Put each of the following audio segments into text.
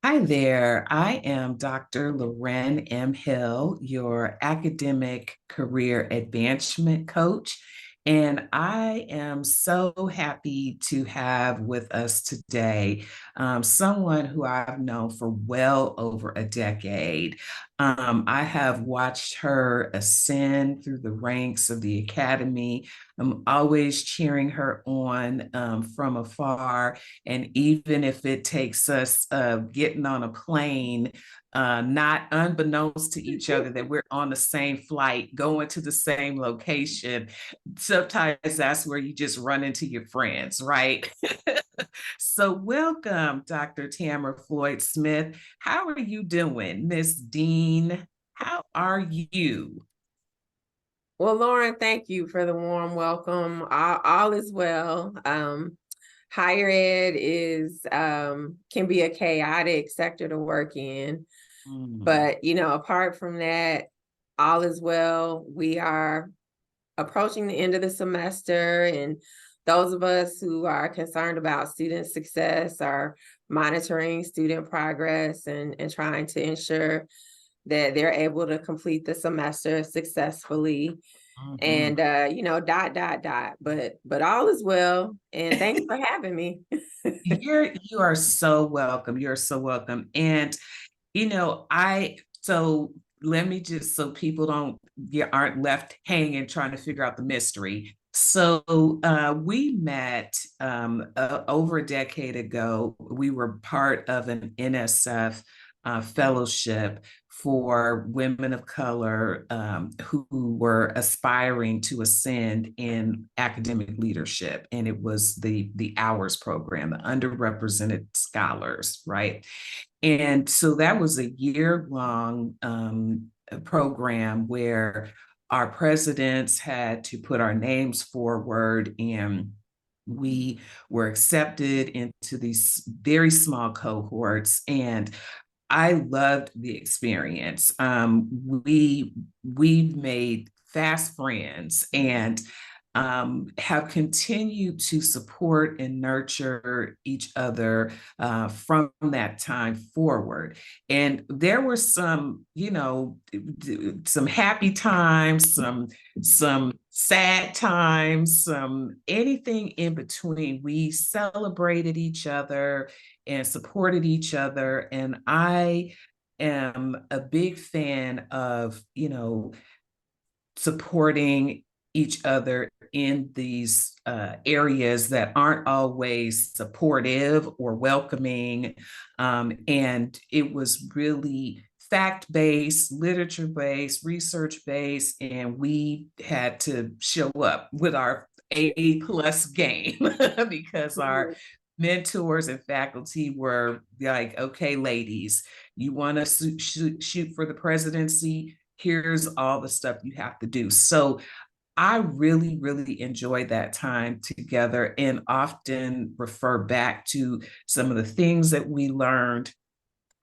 Hi there. I am Dr. Loren M. Hill, your academic career advancement coach. And I am so happy to have with us today someone who I've known for well over a decade. I have watched her ascend through the ranks of the academy. I'm always cheering her on from afar. And even if it takes us getting on a plane, not unbeknownst to each other, that we're on the same flight, going to the same location, sometimes that's where you just run into your friends, right? So, welcome, Dr. Tamara Floyd Smith. How are you doing, Miss Dean? How are you? Well, Lauren, thank you for the warm welcome. All is well. Higher ed is can be a chaotic sector to work in, Mm. but apart from that, all is well. We are approaching the end of the semester, and those of us who are concerned about student success are monitoring student progress and trying to ensure that they're able to complete the semester successfully. Mhm. And but all is well, and thanks for having me. You are so welcome. You're so welcome. And so let me just so people don't aren't left hanging trying to figure out the mystery. So we met over a decade ago. We were part of an NSF fellowship for women of color who were aspiring to ascend in academic leadership, and it was the hours program, the underrepresented scholars, right? And so that was a year-long program where our presidents had to put our names forward, and we were accepted into these very small cohorts. And I loved the experience. We've made fast friends and have continued to support and nurture each other from that time forward. And there were some, some happy times, some sad times, some anything in between. We celebrated each other and supported each other. And I am a big fan of, supporting each other in these areas that aren't always supportive or welcoming. And it was really fact-based, literature-based, research-based, and we had to show up with our A+ game because our mentors and faculty were like, okay, ladies, you want to shoot for the presidency? Here's all the stuff you have to do. So I really, really enjoyed that time together and often refer back to some of the things that we learned.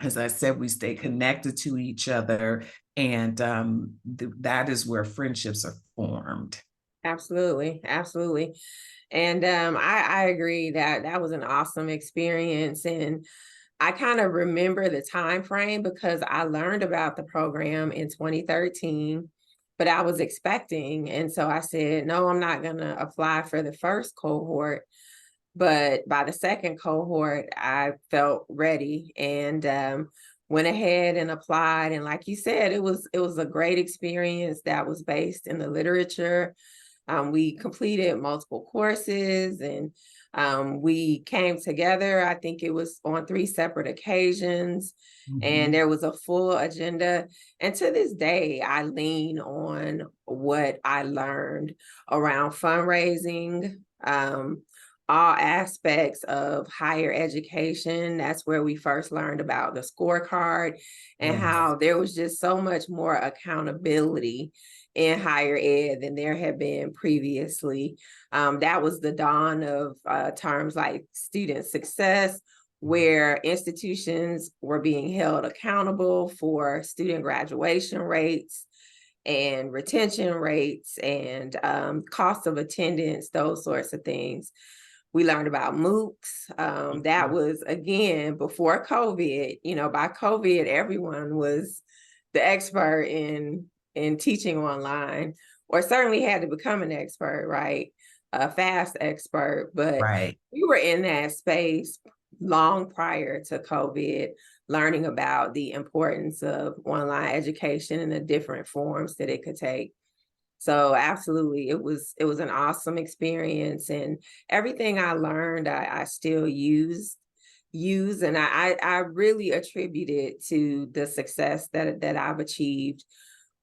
As I said, we stay connected to each other, and that is where friendships are formed. Absolutely, absolutely. And I agree that that was an awesome experience. And I kind of remember the time frame because I learned about the program in 2013, but I was expecting. And so I said, no, I'm not going to apply for the first cohort. But by the second cohort, I felt ready and went ahead and applied. And like you said, it was a great experience that was based in the literature. We completed multiple courses, and we came together. I think it was on 3 separate occasions, and Mhm. there was a full agenda. And to this day, I lean on what I learned around fundraising, all aspects of higher education. That's where we first learned about the scorecard and Yes. how there was just so much more accountability in higher ed than there had been previously. That was the dawn of terms like student success, where institutions were being held accountable for student graduation rates and retention rates and cost of attendance, those sorts of things. We learned about MOOCs. That was, again, before COVID. You know, by COVID, everyone was the expert in teaching online, or certainly had to become an expert, right? A fast expert. But Right. we were in that space long prior to COVID, learning about the importance of online education and the different forms that it could take. So absolutely, it was an awesome experience, and everything I learned, I still use, and I really attribute it to the success that I've achieved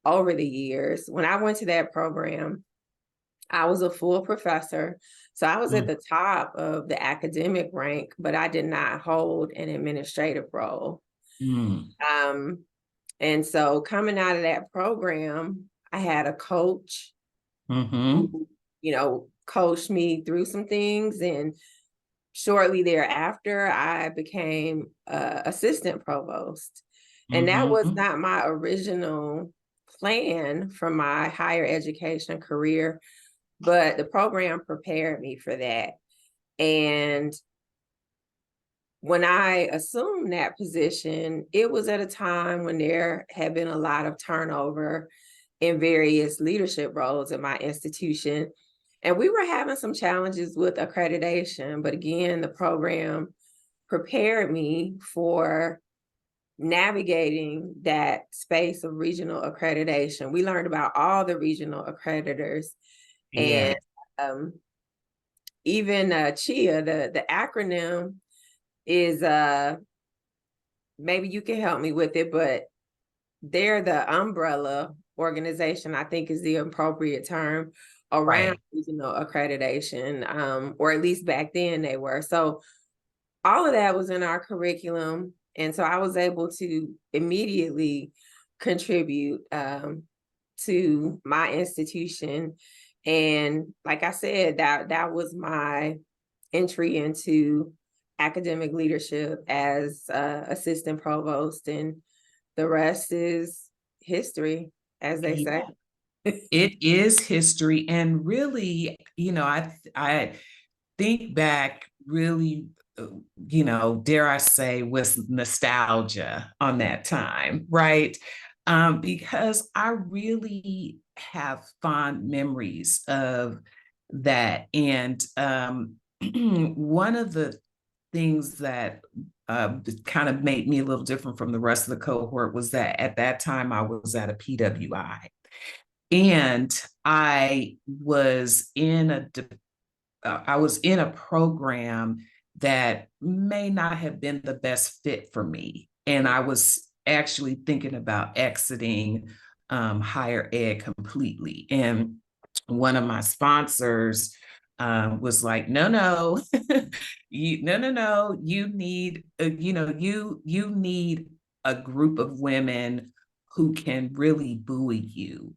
over the years. When I went to that program, I was a full professor, so I was at the top of the academic rank, but I did not hold an administrative role. And so coming out of that program, I had a coach who, coached me through some things. And shortly thereafter, I became assistant provost. And that was not my original plan for my higher education career, but the program prepared me for that. And when I assumed that position, it was at a time when there had been a lot of turnover in various leadership roles at my institution. And we were having some challenges with accreditation, but again, the program prepared me for navigating that space of regional accreditation. We learned about all the regional accreditors, Yeah. and even 𝗬𝗂𝗋𝗄, the acronym is, maybe you can help me with it, but they're the umbrella organization, I think is the appropriate term, around regional accreditation, or at least back then they were. So all of that was in our curriculum. And so I was able to immediately contribute to my institution. And like I said, that was my entry into academic leadership as assistant provost, and the rest is history, as they say. It is history. And really, I think back really, dare I say, with nostalgia on that time, right? Because I really have fond memories of that. And one of the things that kind of made me a little different from the rest of the cohort was that at that time I was at a PWI, and I was in a program that may not have been the best fit for me, and I was actually thinking about exiting higher ed completely. And one of my sponsors was like, no, no, you need, you need a group of women who can really buoy you.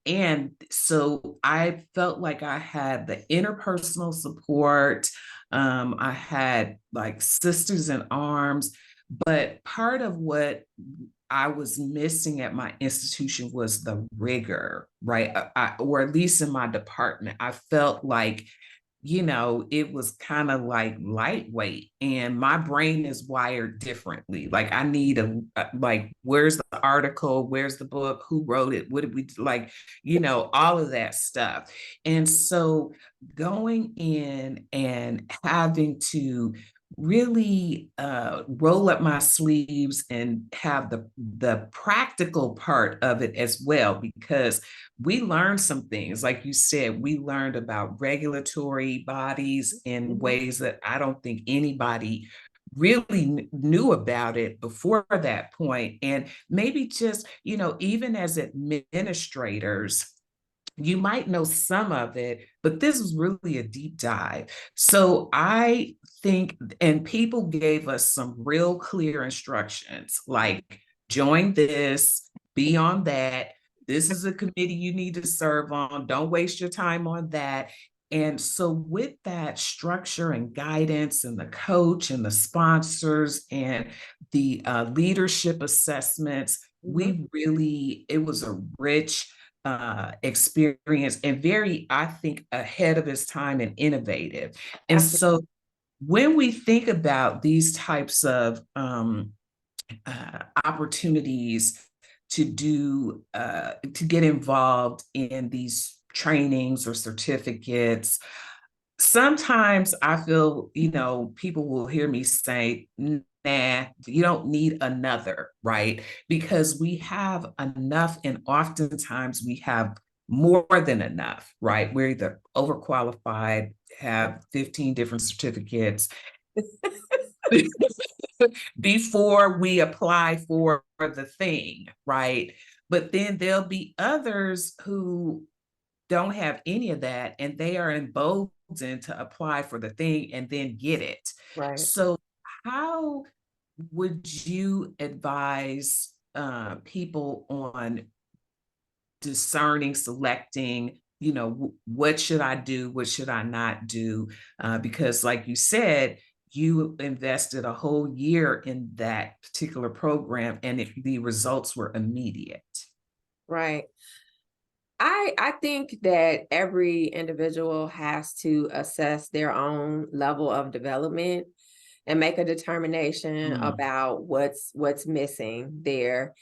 And so I felt like I had the interpersonal support. I had like sisters in arms, but part of what I was missing at my institution was the rigor, right? Or at least in my department, I felt like, it was kind of like lightweight, and my brain is wired differently. Like I need like, where's the article? Where's the book? Who wrote it? What did we like? All of that stuff. And so going in and having to really roll up my sleeves and have the practical part of it as well, because we learned some things. Like you said, we learned about regulatory bodies in ways that I don't think anybody really knew about it before that point. And maybe just, even as administrators, you might know some of it, but this was really a deep dive. So I think, and people gave us some real clear instructions, like join this, be on that. This is a committee you need to serve on. Don't waste your time on that. And so with that structure and guidance and the coach and the sponsors and the leadership assessments, it was a rich experience and very, I think, ahead of his time and innovative. And Absolutely. so when we think about these types of opportunities to do to get involved in these trainings or certificates, sometimes I feel, people will hear me say, nah, you don't need another, right? Because we have enough, and oftentimes we have more than enough, right? We're either overqualified, have 15 different certificates before we apply for the thing, right? But then there'll be others who don't have any of that, and they are emboldened to apply for the thing and then get it. Right. So how would you advise people on discerning, selecting, what should I do, what should I not do? Because like you said, you invested a whole year in that particular program, and the results were immediate. Right. I think that every individual has to assess their own level of development and make a determination about what's missing there.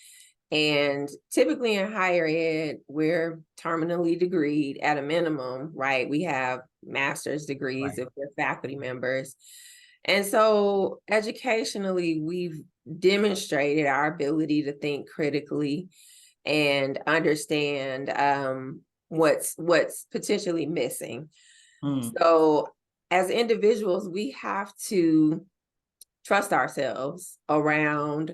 And typically in higher ed, we're terminally degreed at a minimum, right? We have master's degrees Right. if we're faculty members. And so educationally, we've demonstrated our ability to think critically and understand what's potentially missing. So as individuals, we have to trust ourselves around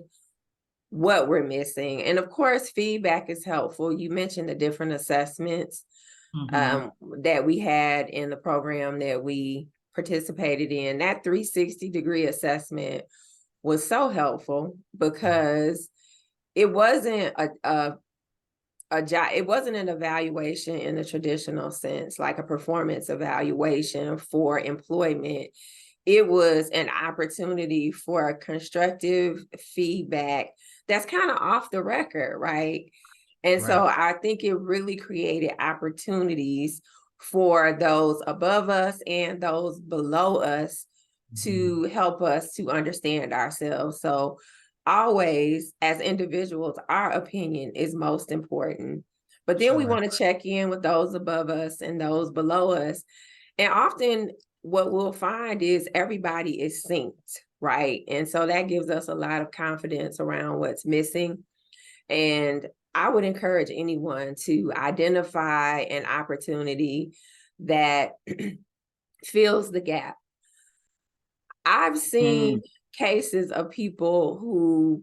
what we're missing. And of course, feedback is helpful. You mentioned the different assessments that we had in the program that we participated in. That 360-degree assessment was so helpful because it wasn't it wasn't an evaluation in the traditional sense, like a performance evaluation for employment. It was an opportunity for a constructive feedback that's kind of off the record, right? And so I think it really created opportunities for those above us and those below us to help us to understand ourselves. So always, as individuals, our opinion is most important. But then we want to check in with those above us and those below us. And often what we'll find is everybody is synced, right? And so that gives us a lot of confidence around what's missing. And I would encourage anyone to identify an opportunity that fills the gap. I've seen cases of people who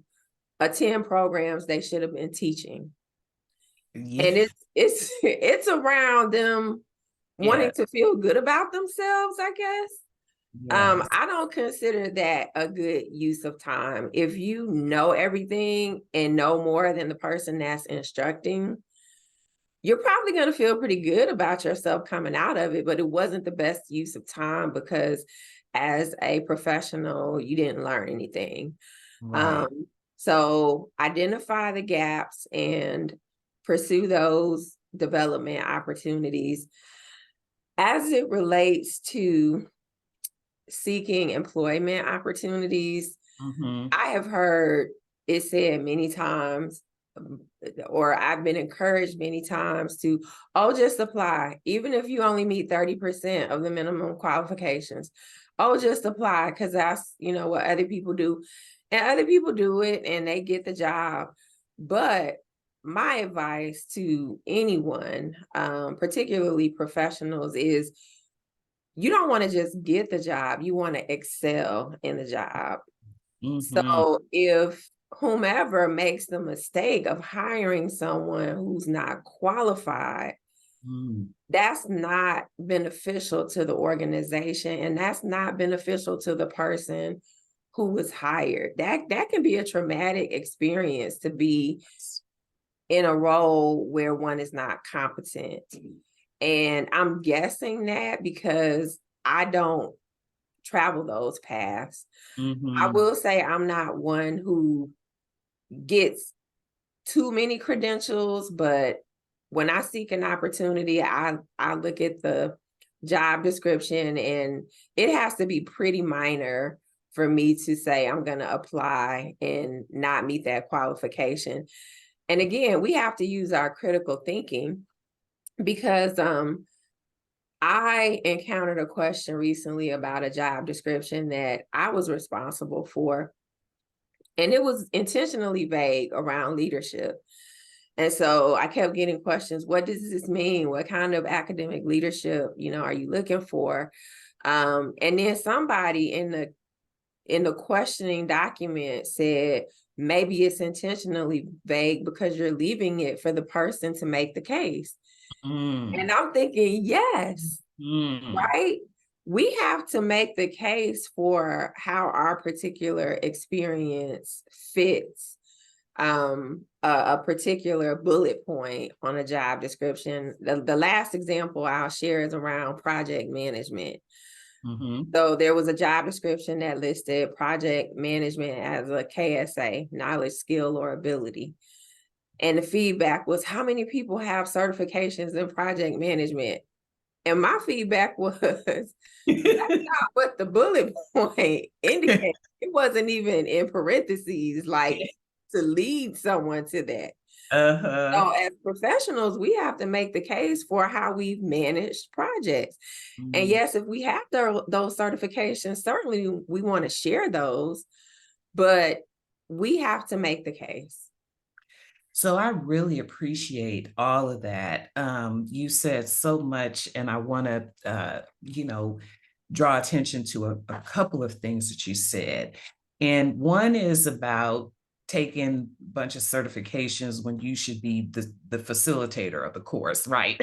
attend programs they should have been teaching. Yeah. And it's around them wanting to feel good about themselves, I guess. Yes. I don't consider that a good use of time. If you know everything and know more than the person that's instructing, you're probably going to feel pretty good about yourself coming out of it, but it wasn't the best use of time because as a professional, you didn't learn anything. Right. So identify the gaps and pursue those development opportunities. As it relates to seeking employment opportunities, I have heard it said many times, or I've been encouraged many times to, just apply. Even if you only meet 30% of the minimum qualifications, just apply because that's, what other people do. And other people do it and they get the job. But my advice to anyone, particularly professionals, is you don't want to just get the job, you want to excel in the job. So if whomever makes the mistake of hiring someone who's not qualified, that's not beneficial to the organization, and that's not beneficial to the person who was hired. That can be a traumatic experience to be in a role where one is not competent. And I'm guessing that because I don't travel those paths. I will say I'm not one who gets too many credentials, but when I seek an opportunity, I look at the job description, and it has to be pretty minor for me to say I'm going to apply and not meet that qualification. And again, we have to use our critical thinking, because I encountered a question recently about a job description that I was responsible for, and it was intentionally vague around leadership. And so I kept getting questions. What does this mean? What kind of academic leadership, are you looking for? And then somebody in the questioning document said, maybe it's intentionally vague because you're leaving it for the person to make the case. And I'm thinking, yes, right? We have to make the case for how our particular experience fits a particular bullet point on a job description. The last example I'll share is around project management. So there was a job description that listed project management as a KSA, knowledge, skill, or ability. And the feedback was, how many people have certifications in project management? And my feedback was, that's not what the bullet point indicated. It wasn't even in parentheses, like to lead someone to that. So as professionals, we have to make the case for how we've managed projects. And yes, if we have those certifications, certainly we want to share those, but we have to make the case. So I really appreciate all of that. You said so much, and I want to, draw attention to a couple of things that you said. And one is about taking a bunch of certifications when you should be the facilitator of the course, right?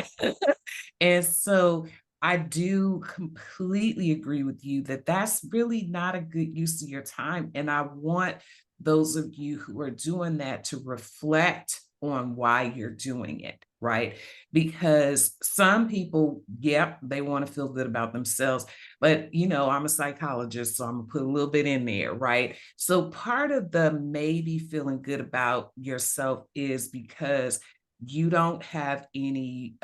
And so I do completely agree with you that that's really not a good use of your time. And I want those of you who are doing that to reflect on why you're doing it, right? Because some people, yep, they want to feel good about themselves, but I'm a psychologist, so I'm gonna put a little bit in there, right? So part of the maybe feeling good about yourself is because you don't have anything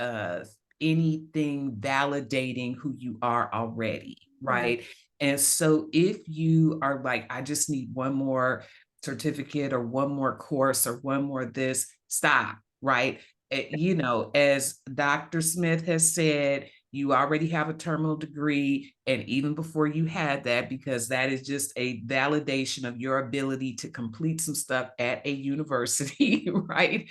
validating who you are already, right? And so if you are like, I just need one more certificate or one more course or one more this, stop, right? As Dr. Smith has said, you already have a terminal degree. And even before you had that, because that is just a validation of your ability to complete some stuff at a university, right?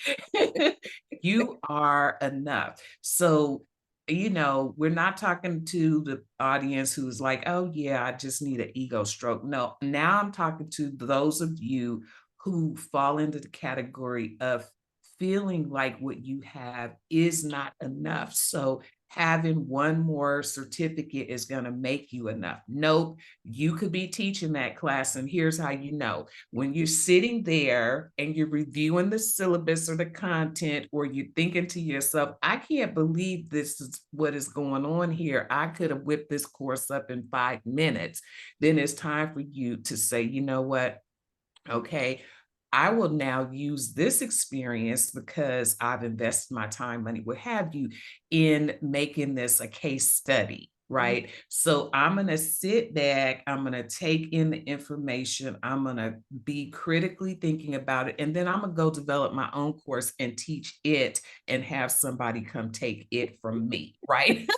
You are enough. So, we're not talking to the audience who's like, oh yeah, I just need an ego stroke. No, now I'm talking to those of you who fall into the category of feeling like what you have is not enough. So having one more certificate is going to make you enough. Nope, you could be teaching that class. And here's how you know. When you're sitting there and you're reviewing the syllabus or the content, or you're thinking to yourself, I can't believe this is what is going on here. I could have whipped this course up in 5 minutes. Then it's time for you to say, you know what? Okay, I will now use this experience because I've invested my time, money, what have you, in making this a case study, right? So I'm going to sit back, I'm going to take in the information, I'm going to be critically thinking about it, and then I'm going to go develop my own course and teach it and have somebody come take it from me, right?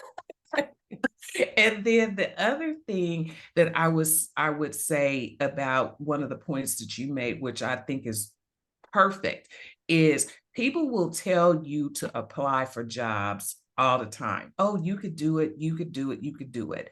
And then the other thing that I would say about one of the points that you made, which I think is perfect, is people will tell you to apply for jobs all the time. Oh, you could do it, you could do it, you could do it.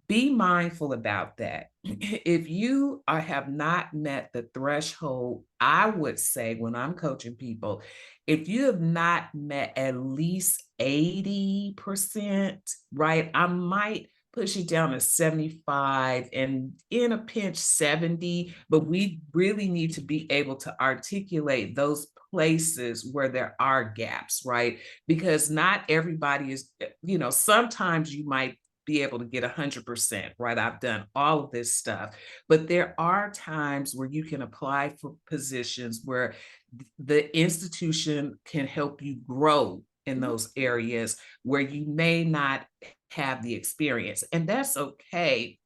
Be mindful about that. If you have not met the threshold, I would say when I'm coaching people, if you have not met at least 80%, right, I might push it down to 75 and in a pinch 70, but we really need to be able to articulate those places where there are gaps, right? Because not everybody is, sometimes you might be able to get 100%, right? I've done all of this stuff. But there are times where you can apply for positions where the institution can help you grow in those areas where you may not have the experience. And that's okay.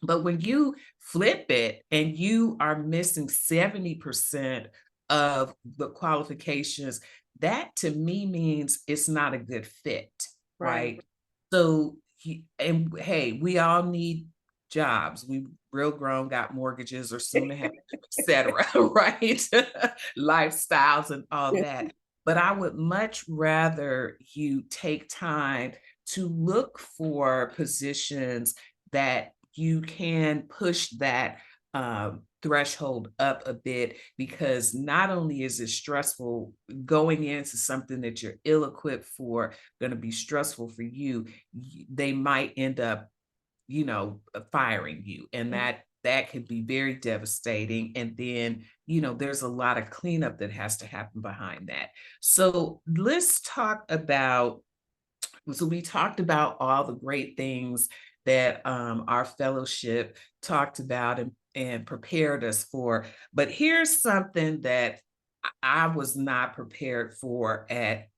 But when you flip it and you are missing 70% of the qualifications, that to me means it's not a good fit, right? So, and hey, we all need jobs. We real grown, got mortgages or soon to have, et cetera, right? Lifestyles and all that. But I would much rather you take time to look for positions that you can push that threshold up a bit, because not only is it stressful going into something that you're ill-equipped for, going to be stressful for you, they might end up, firing you. And that could be very devastating. And then, there's a lot of cleanup that has to happen behind that. So let's talk about, so we talked about all the great things that our fellowship talked about and prepared us for. But here's something that I was not prepared for at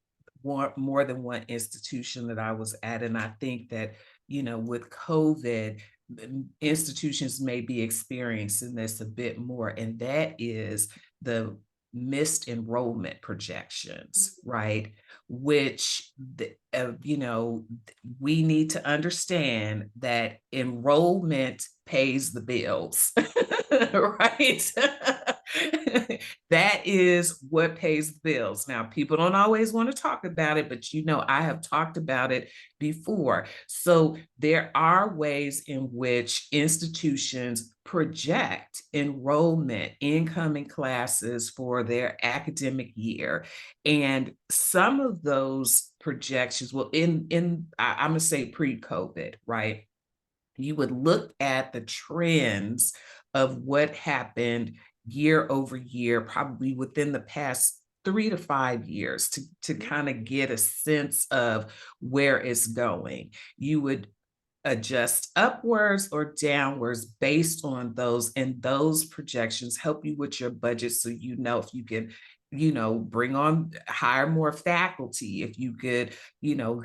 more than one institution that I was at. And I think that, with COVID, institutions may be experiencing this a bit more, and that is the missed enrollment projections, right? Which, we need to understand that enrollment pays the bills, right? That is what pays the bills. Now, people don't always want to talk about it, but I have talked about it before. So there are ways in which institutions project enrollment, incoming classes for their academic year. And some of those projections, well, I'm gonna say pre-COVID, right? You would look at the trends of what happened year over year, probably within the past 3 to 5 years, to kind of get a sense of where it's going. You would adjust upwards or downwards based on those, and those projections help you with your budget, so if you can hire more faculty, if you could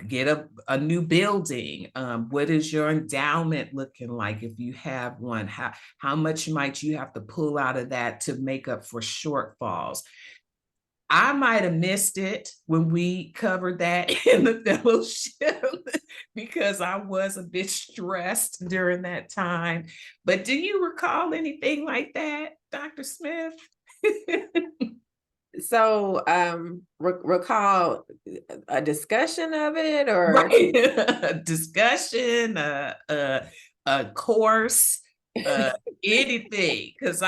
get a new building, what is your endowment looking like if you have one, how much might you have to pull out of that to make up for shortfalls. I might have missed it when we covered that in the fellowship because I was a bit stressed during that time. But do you recall anything like that, Dr. Smith? So, recall a discussion of it, or right. A discussion, a course, anything. Because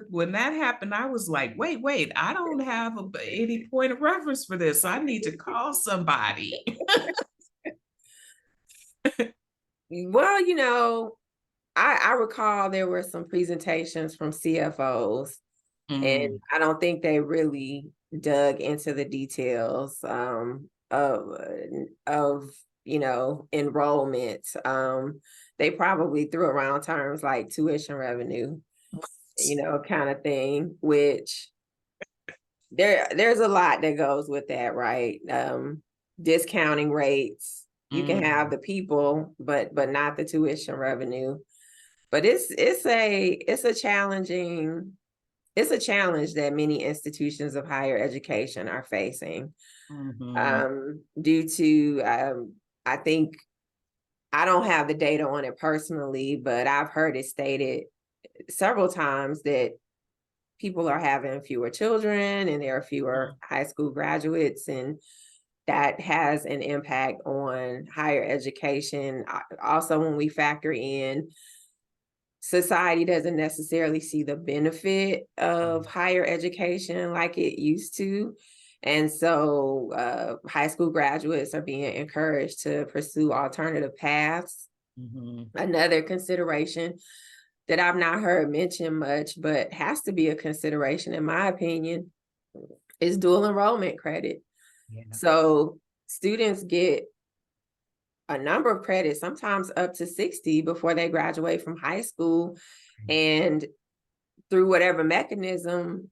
when that happened, I was like, wait, I don't have any point of reference for this. I need to call somebody. Well, I recall there were some presentations from CFOs, and I don't think they really dug into the details of enrollment. They probably threw around terms like tuition revenue, kind of thing, which there's a lot that goes with that, right? Discounting rates. You can have the people, but not the tuition revenue. But it's a challenge that many institutions of higher education are facing, due to, I think, I don't have the data on it personally, but I've heard it stated several times that people are having fewer children and there are fewer high school graduates, and that has an impact on higher education. Also, when we factor in society doesn't necessarily see the benefit of higher education like it used to. And so high school graduates are being encouraged to pursue alternative paths. Another consideration that I've not heard mentioned much, but has to be a consideration, in my opinion, is dual enrollment credit. Yeah. So students get a number of credits, sometimes up to 60 before they graduate from high school. And through whatever mechanism,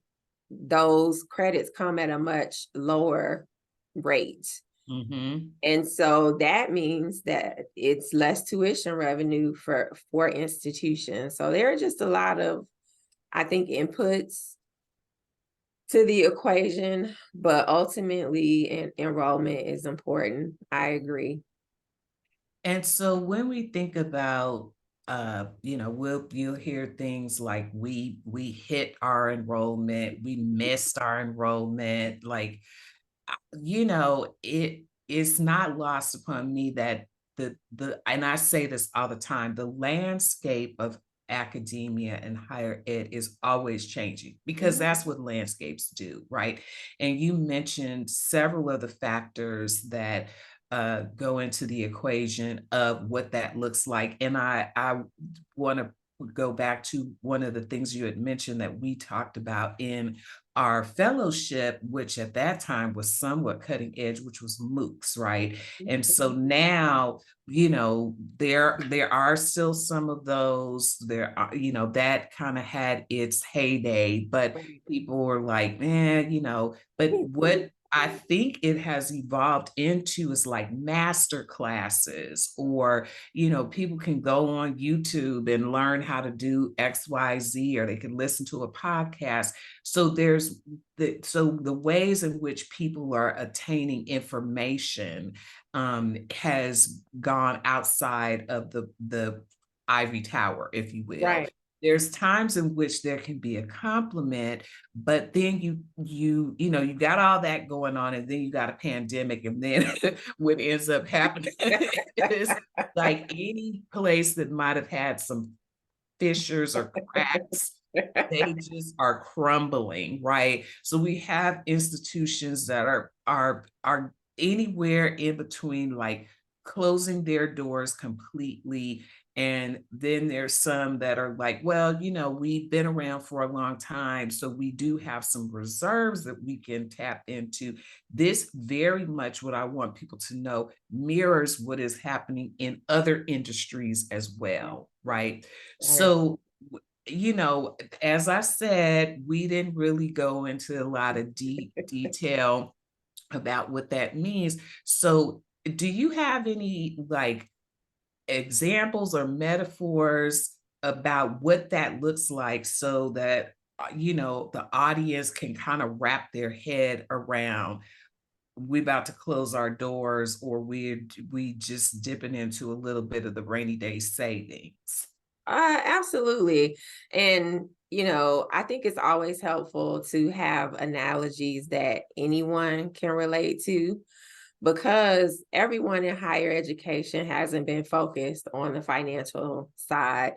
those credits come at a much lower rate. Mm-hmm. And so that means that it's less tuition revenue for institutions. So there are just a lot of, I think, inputs to the equation, but ultimately enrollment is important. I agree. And so when we think about you'll hear things like we hit our enrollment, we missed our enrollment, like it's not lost upon me that the and I say this all the time, the landscape of academia and higher ed is always changing because that's what landscapes do, right? And you mentioned several of the factors that go into the equation of what that looks like. And I want to go back to one of the things you had mentioned that we talked about in our fellowship, which at that time was somewhat cutting edge, which was MOOCs, right? And so now, there are still some of those. There are, that kind of had its heyday, but people were like, but what I think it has evolved into is like master classes, or people can go on YouTube and learn how to do XYZ, or they can listen to a podcast. So there's the ways in which people are attaining information has gone outside of the ivory tower, if you will. Right. There's times in which there can be a compliment, but then you got all that going on, and then you got a pandemic, and then what ends up happening is like any place that might have had some fissures or cracks, they just are crumbling, right? So we have institutions that are anywhere in between, like closing their doors completely. And then there's some that are like, well, we've been around for a long time, so we do have some reserves that we can tap into. This very much, what I want people to know, mirrors what is happening in other industries as well, right? So, as I said, we didn't really go into a lot of deep detail about what that means. So, do you have any like examples or metaphors about what that looks like, so that the audience can kind of wrap their head around, we about to close our doors, or we just dipping into a little bit of the rainy day savings? Absolutely. And, I think it's always helpful to have analogies that anyone can relate to, because everyone in higher education hasn't been focused on the financial side.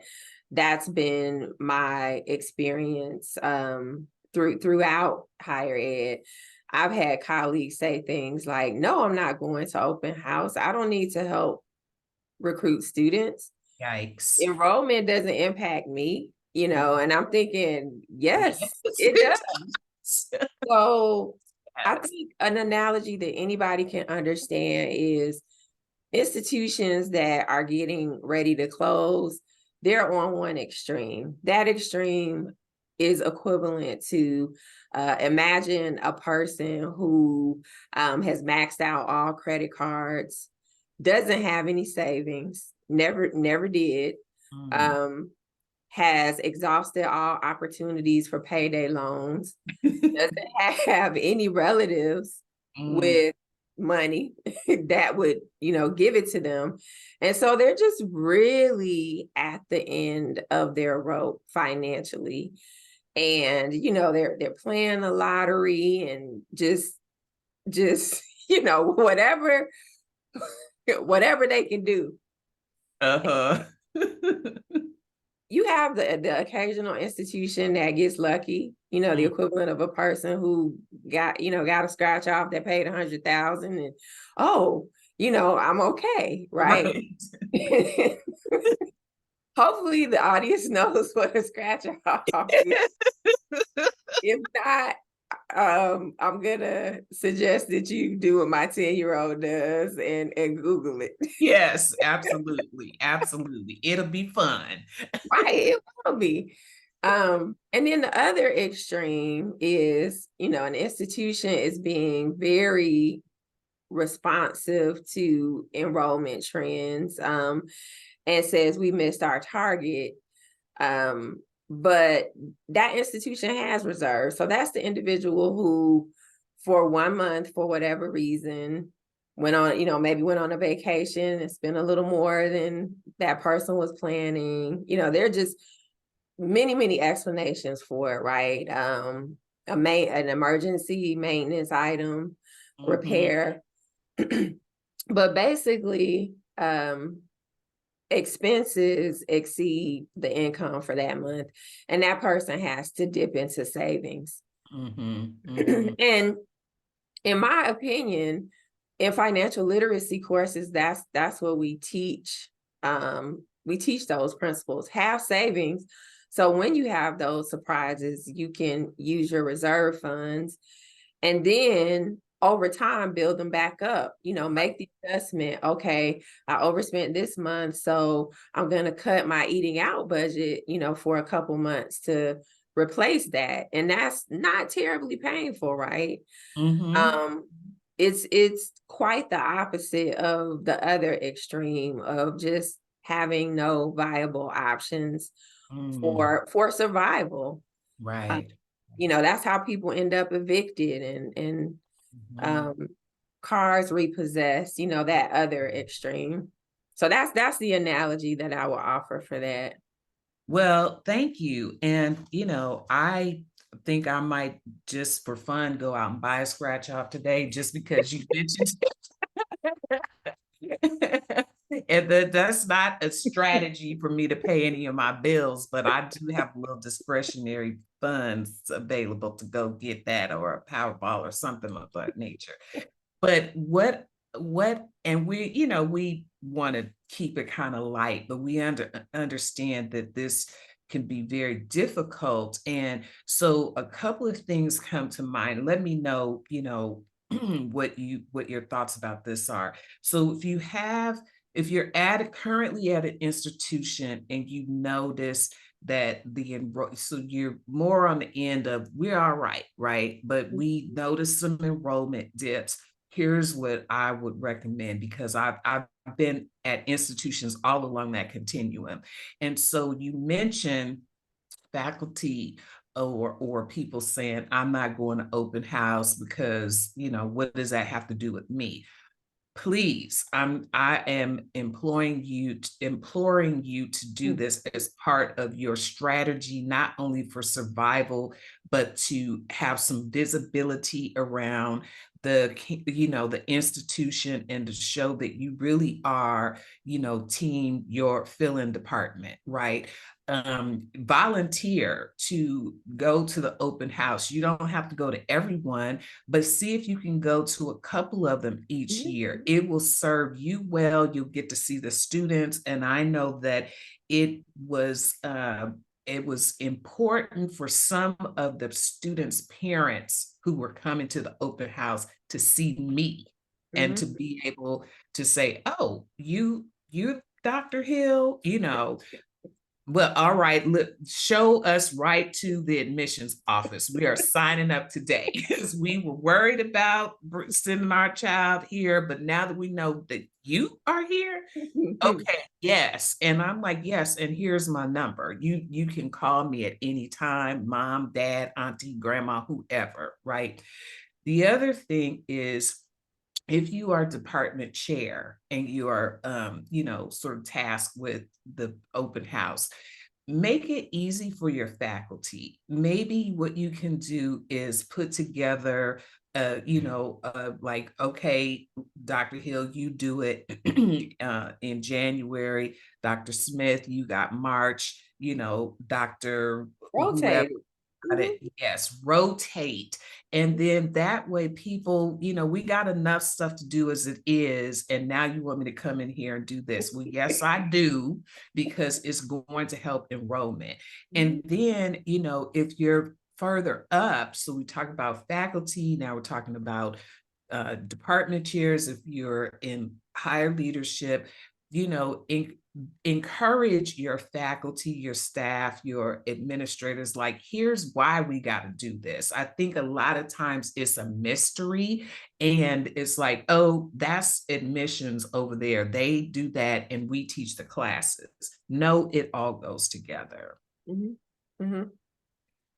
That's been my experience throughout higher ed. I've had colleagues say things like, no, I'm not going to open house. I don't need to help recruit students. Yikes. Enrollment doesn't impact me, and I'm thinking, yes, it does. So I think an analogy that anybody can understand is institutions that are getting ready to close, they're on one extreme. That extreme is equivalent to imagine a person who has maxed out all credit cards, doesn't have any savings, never did, has exhausted all opportunities for payday loans, doesn't have any relatives with money that would, give it to them. And so they're just really at the end of their rope financially. And, they're playing the lottery and just, whatever they can do. You have the occasional institution that gets lucky, the equivalent of a person who got a scratch off that paid 100,000 and, I'm okay, right? Hopefully the audience knows what a scratch off is. If not, I'm gonna suggest that you do what my 10-year-old does and Google it. Yes, absolutely. Absolutely. It'll be fun. Right, it will be. And then the other extreme is, an institution is being very responsive to enrollment trends, and says we missed our target. But that institution has reserves. So that's the individual who, for 1 month, for whatever reason, went on, maybe went on a vacation and spent a little more than that person was planning. They're just many, many explanations for it, right? An emergency maintenance item, repair. But basically, expenses exceed the income for that month, and that person has to dip into savings. And in my opinion, in financial literacy courses, that's what we teach. We teach those principles. Have savings, so when you have those surprises, you can use your reserve funds, and then over time build them back up. Make the adjustment. Okay, I overspent this month, so I'm going to cut my eating out budget, for a couple months to replace that. And that's not terribly painful, right? It's quite the opposite of the other extreme of just having no viable options for survival. Right. That's how people end up evicted and cars repossessed, that other extreme. So that's the analogy that I will offer for that. Well, thank you. And, I think I might just for fun go out and buy a scratch off today just because you mentioned and that's not a strategy for me to pay any of my bills, but I do have a little discretionary funds available to go get that or a Powerball or something of that nature. But and we want to keep it kind of light, but we understand that this can be very difficult. And so a couple of things come to mind. Let me know, what your thoughts about this are. So if you're currently at an institution and you notice that so you're more on the end of we're all right, but we notice some enrollment dips. Here's what I would recommend, because I've been at institutions all along that continuum. And so you mentioned faculty or people saying, I'm not going to open house because, what does that have to do with me? Please, I am imploring you to do this as part of your strategy, not only for survival, but to have some visibility around the institution, and to show that you really are, team your fill-in department, right? Volunteer to go to the open house. You don't have to go to everyone, but see if you can go to a couple of them each year. It will serve you well. You'll get to see the students. And I know that it was important for some of the students' parents who were coming to the open house to see me and to be able to say, oh, you're Dr. Hill, well, all right, look, show us right to the admissions office. We are signing up today because we were worried about sending our child here, but now that we know that you are here, okay, yes. And I'm like, yes, and here's my number. You can call me at any time, mom, dad, auntie, grandma, whoever, right? The other thing is, if you are department chair and you are, sort of tasked with the open house, make it easy for your faculty. Maybe what you can do is put together, like, okay, Dr. Hill, you do it in January. Dr. Smith, you got March, Dr. Rotate. Yes, rotate. And then that way people, we got enough stuff to do as it is. And now you want me to come in here and do this. Well, yes, I do, because it's going to help enrollment. And then, if your further up, so we talk about faculty, now we're talking about department chairs. If you're in higher leadership, you know, encourage your faculty, your staff, your administrators, like, here's why we got to do this. I think a lot of times it's a mystery, and it's like, oh, that's admissions over there, they do that and we teach the classes. No, it all goes together. Mm-hmm. Mm-hmm.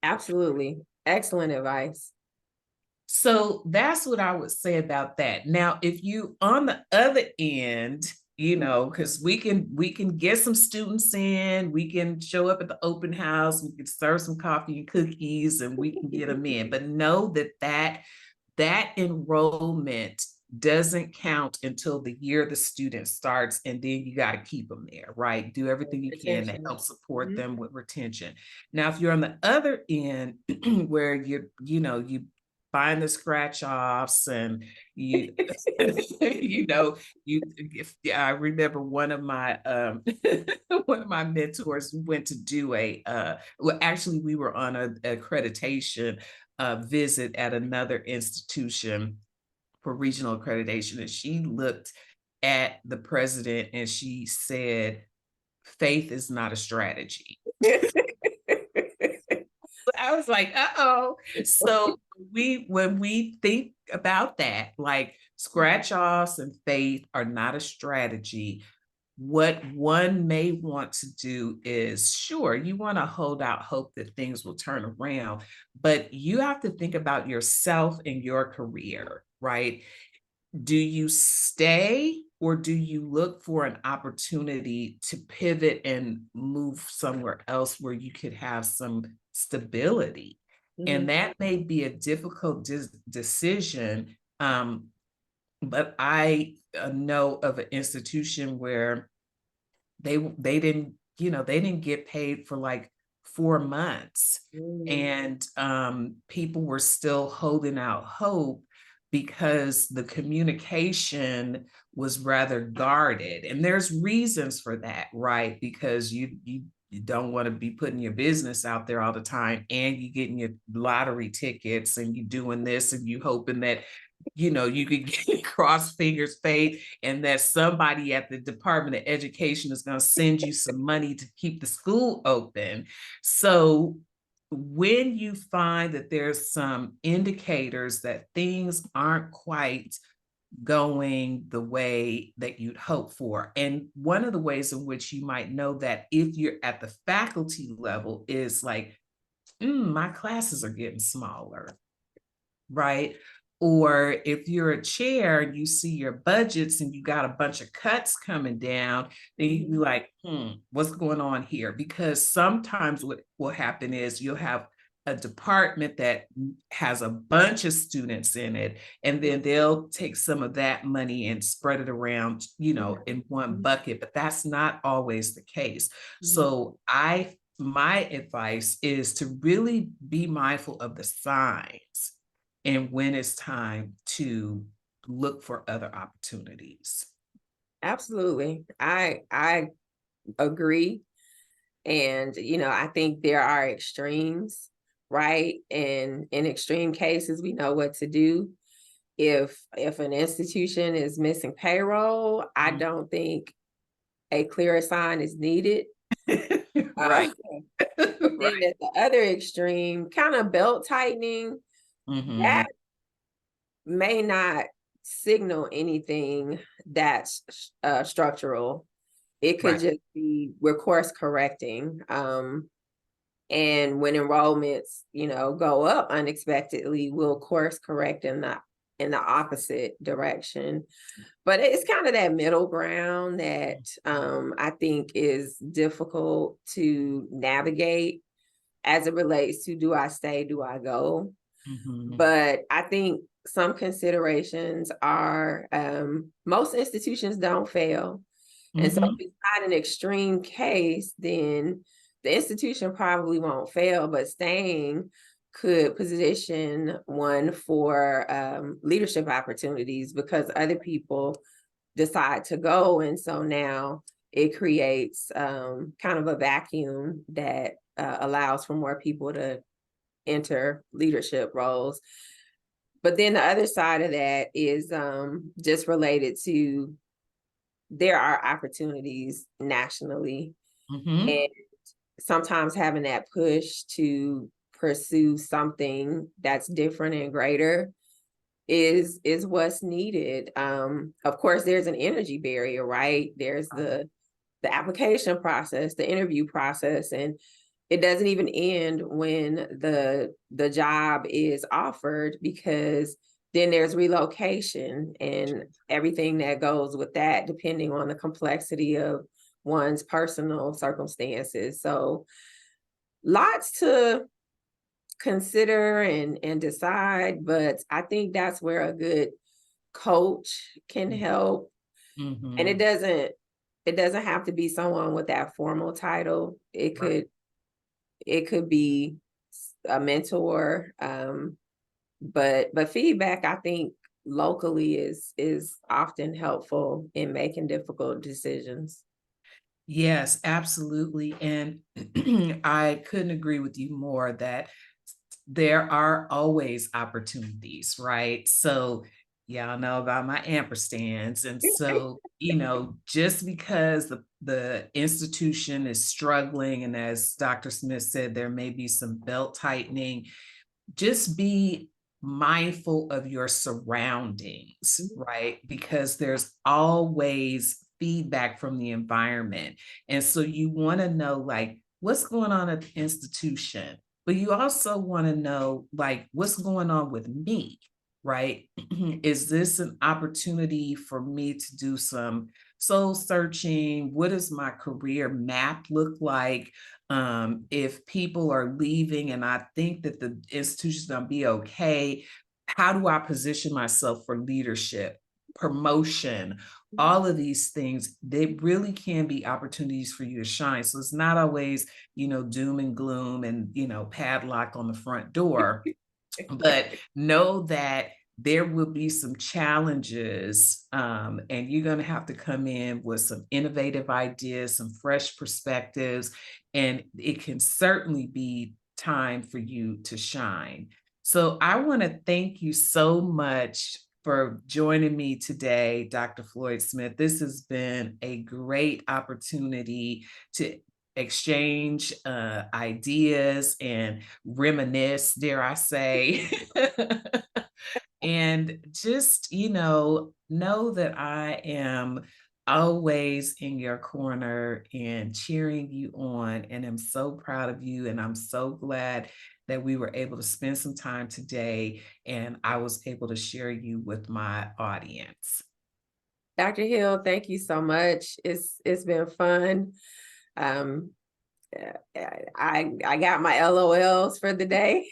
Absolutely. Excellent advice. So that's what I would say about that. Now, if you on the other end, you know, because we can get some students in, we can show up at the open house, we can serve some coffee and cookies, and we can get them in. But know that enrollment doesn't count until the year the student starts, and then you got to keep them there, right? Do everything you can to help support them with retention. Now, if you're on the other end where you find the scratch offs, and you I remember one of my one of my mentors went to do well, actually we were on a accreditation visit at another institution for regional accreditation, and she looked at the president and she said, faith is not a strategy. I was like, uh-oh. So when we think about that, like, scratch offs and faith are not a strategy. What one may want to do is, sure, you want to hold out hope that things will turn around, but you have to think about yourself and your career, right? Do you stay, or do you look for an opportunity to pivot and move somewhere else where you could have some stability? And that may be a difficult decision. But I know of an institution where they didn't get paid for like 4 months, and people were still holding out hope because the communication was rather guarded. And there's reasons for that, right? Because you don't want to be putting your business out there all the time, and you getting your lottery tickets, and you doing this, and you hoping that you could get cross fingers, faith, and that somebody at the Department of Education is going to send you some money to keep the school open. So when you find that there's some indicators that things aren't quite going the way that you'd hope for, and one of the ways in which you might know that if you're at the faculty level is like, my classes are getting smaller, right? Or if you're a chair and you see your budgets and you got a bunch of cuts coming down, then you be like, what's going on here? Because sometimes what will happen is you'll have a department that has a bunch of students in it, and then they'll take some of that money and spread it around, in one bucket, but that's not always the case. So my advice is to really be mindful of the signs and when it's time to look for other opportunities. Absolutely. I agree. And, I think there are extremes, right? And in extreme cases, we know what to do. If an institution is missing payroll, I don't think a clearer sign is needed. Right. But then at the other extreme, kind of belt tightening, that may not signal anything that's structural. It could just be we're course correcting. And when enrollments, go up unexpectedly, we'll course correct in the opposite direction. But it's kind of that middle ground that I think is difficult to navigate as it relates to, do I stay, do I go? But I think some considerations are, most institutions don't fail. And so if it's not an extreme case, then the institution probably won't fail, but staying could position one for leadership opportunities because other people decide to go. And so now it creates kind of a vacuum that allows for more people to enter leadership roles. But then the other side of that is just related to, there are opportunities nationally, and sometimes having that push to pursue something that's different and greater is what's needed. Of course, there's an energy barrier, right? There's the application process, the interview process, and it doesn't even end when the job is offered, because then there's relocation and everything that goes with that, depending on the complexity of one's personal circumstances. So lots to consider and decide, but I think that's where a good coach can help. And it doesn't have to be someone with that formal title. It could be a mentor. But feedback, I think, locally is often helpful in making difficult decisions. Yes, absolutely. And I couldn't agree with you more that there are always opportunities, right? So y'all know about my ampersands. And so, just because the institution is struggling, and as Dr. Smith said, there may be some belt tightening, just be mindful of your surroundings, right? Because there's always feedback from the environment. And so you want to know, like, what's going on at the institution, but you also want to know, like, what's going on with me, right? Is this an opportunity for me to do some soul searching? What does my career map look like? If people are leaving and I think that the institution's gonna be okay, how do I position myself for leadership, promotion, all of these things? They really can be opportunities for you to shine. So it's not always, doom and gloom and, padlock on the front door, but know that there will be some challenges, and you're going to have to come in with some innovative ideas, some fresh perspectives, and it can certainly be time for you to shine. So I want to thank you so much for joining me today, Dr. Floyd Smith. This has been a great opportunity to exchange ideas and reminisce, dare I say. And just, know that I am always in your corner and cheering you on. And I'm so proud of you. And I'm so glad that we were able to spend some time today and I was able to share you with my audience. Dr. Hill, thank you so much. It's been fun. Um, I got my LOLs for the day.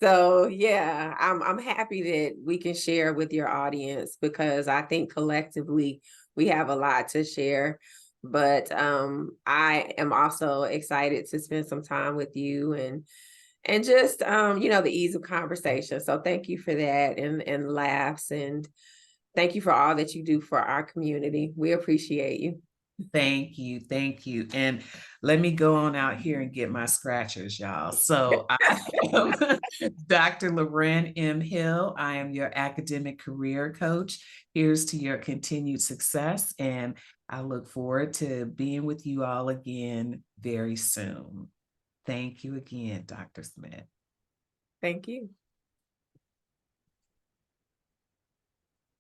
So yeah, I'm happy that we can share with your audience, because I think collectively we have a lot to share. But I am also excited to spend some time with you and just the ease of conversation. So thank you for that, and laughs, and thank you for all that you do for our community. We appreciate you. Thank you. Thank you. And let me go on out here and get my scratchers, y'all. So I am Dr. Loren M. Hill. I am your academic career coach. Here's to your continued success. And I look forward to being with you all again very soon. Thank you again, Dr. Smith. Thank you.